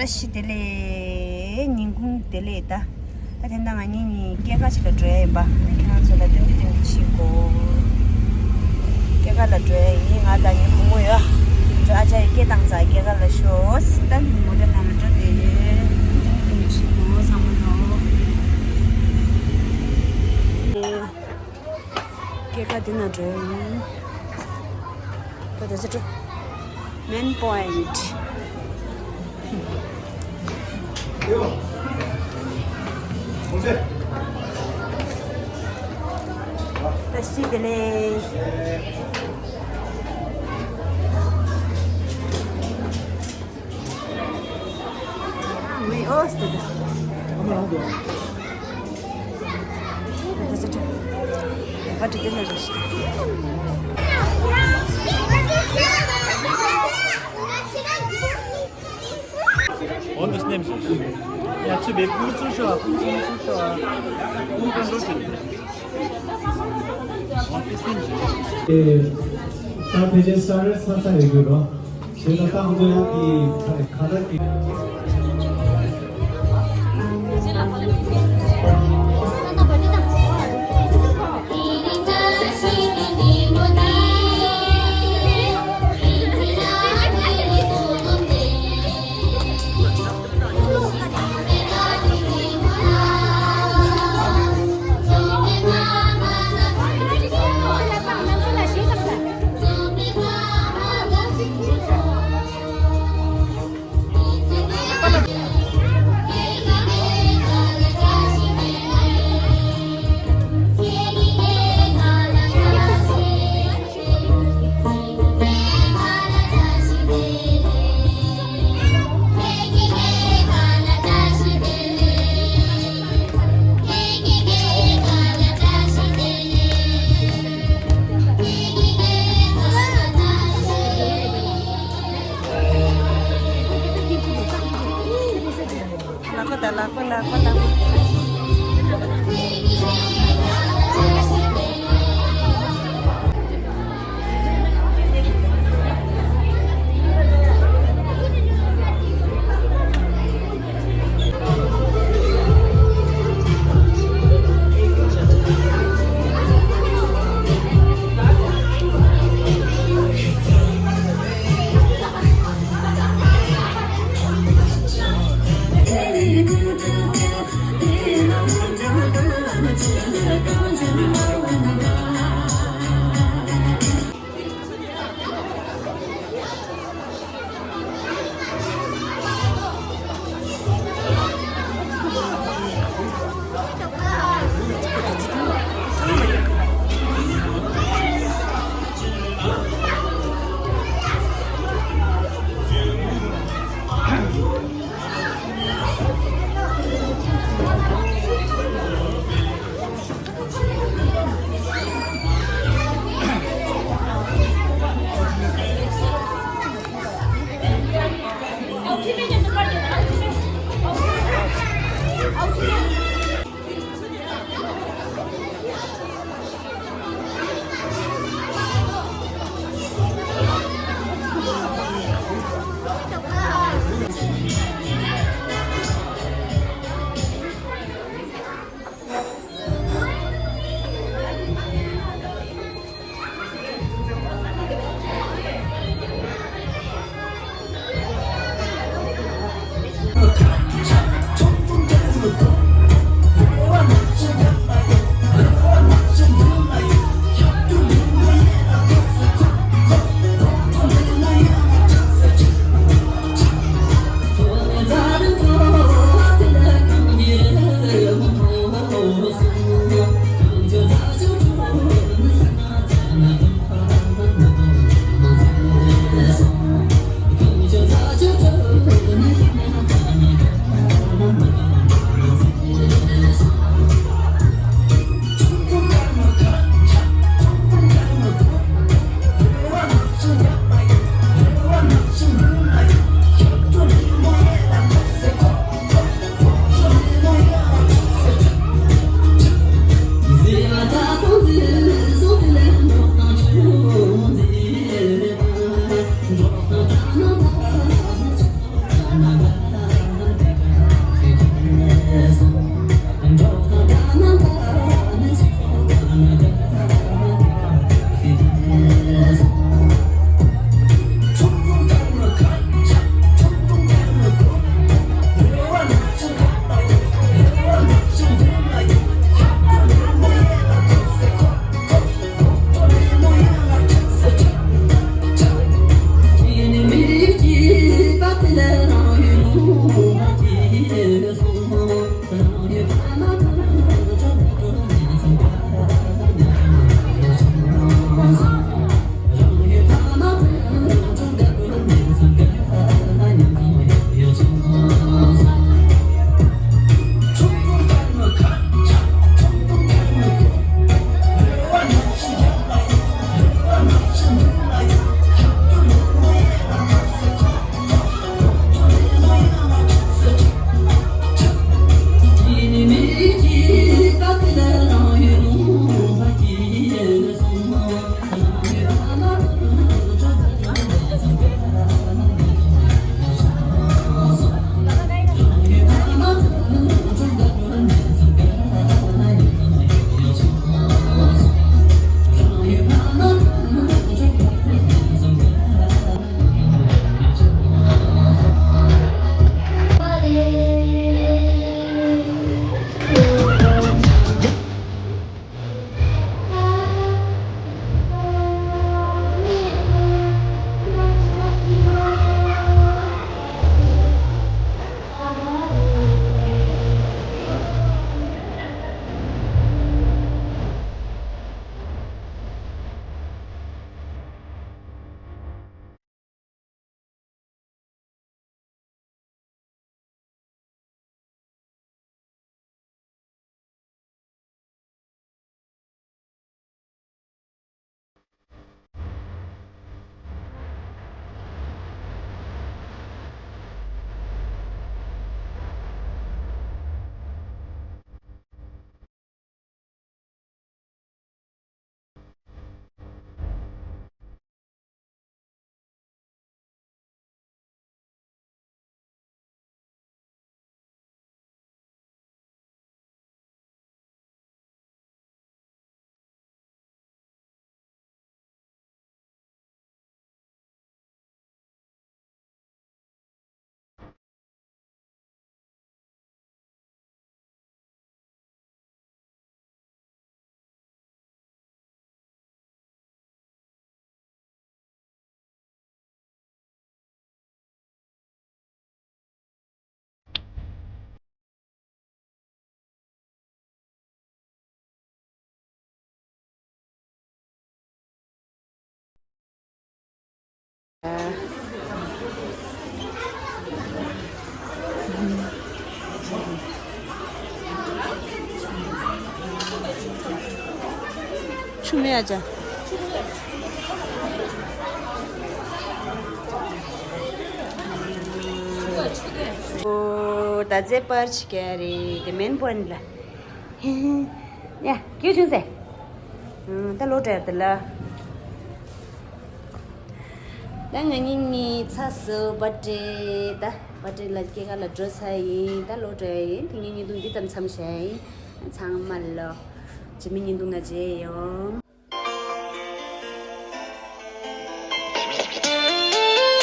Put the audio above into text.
다시 델레 닝궁 델레다 다된당 아니니 깨가지라 줘야 봐 그냥 소라 땡땡 치고 깨가라 줘야 이 나다니 뭐야 저 아자이 깨당자 깨가라 쇼스 딴 모델 나는 저대 치고 상문로 깨가 되나 줘야 그래서 저 main point 다시 델레 왜 어스트다 그래서 저 같이 들려줬어 Und das nimmst du. Ja, zu wem gut Zuschauer, gut Zuschauer. Und dann lustig. Und das nimmst du. 다 베제스를 사사 얘기로 제가 땅들이 가득히 춤해야자. 오, 다제 빠르치게리 데멘 본라. 야, 교준세. 다 로데들라. 당연히 차서 바데다. 바데라 게가라 드레스하이 다 로데. 팅닝이 눈디 땀 참샤이. 장말로. 재민이 누나지예요.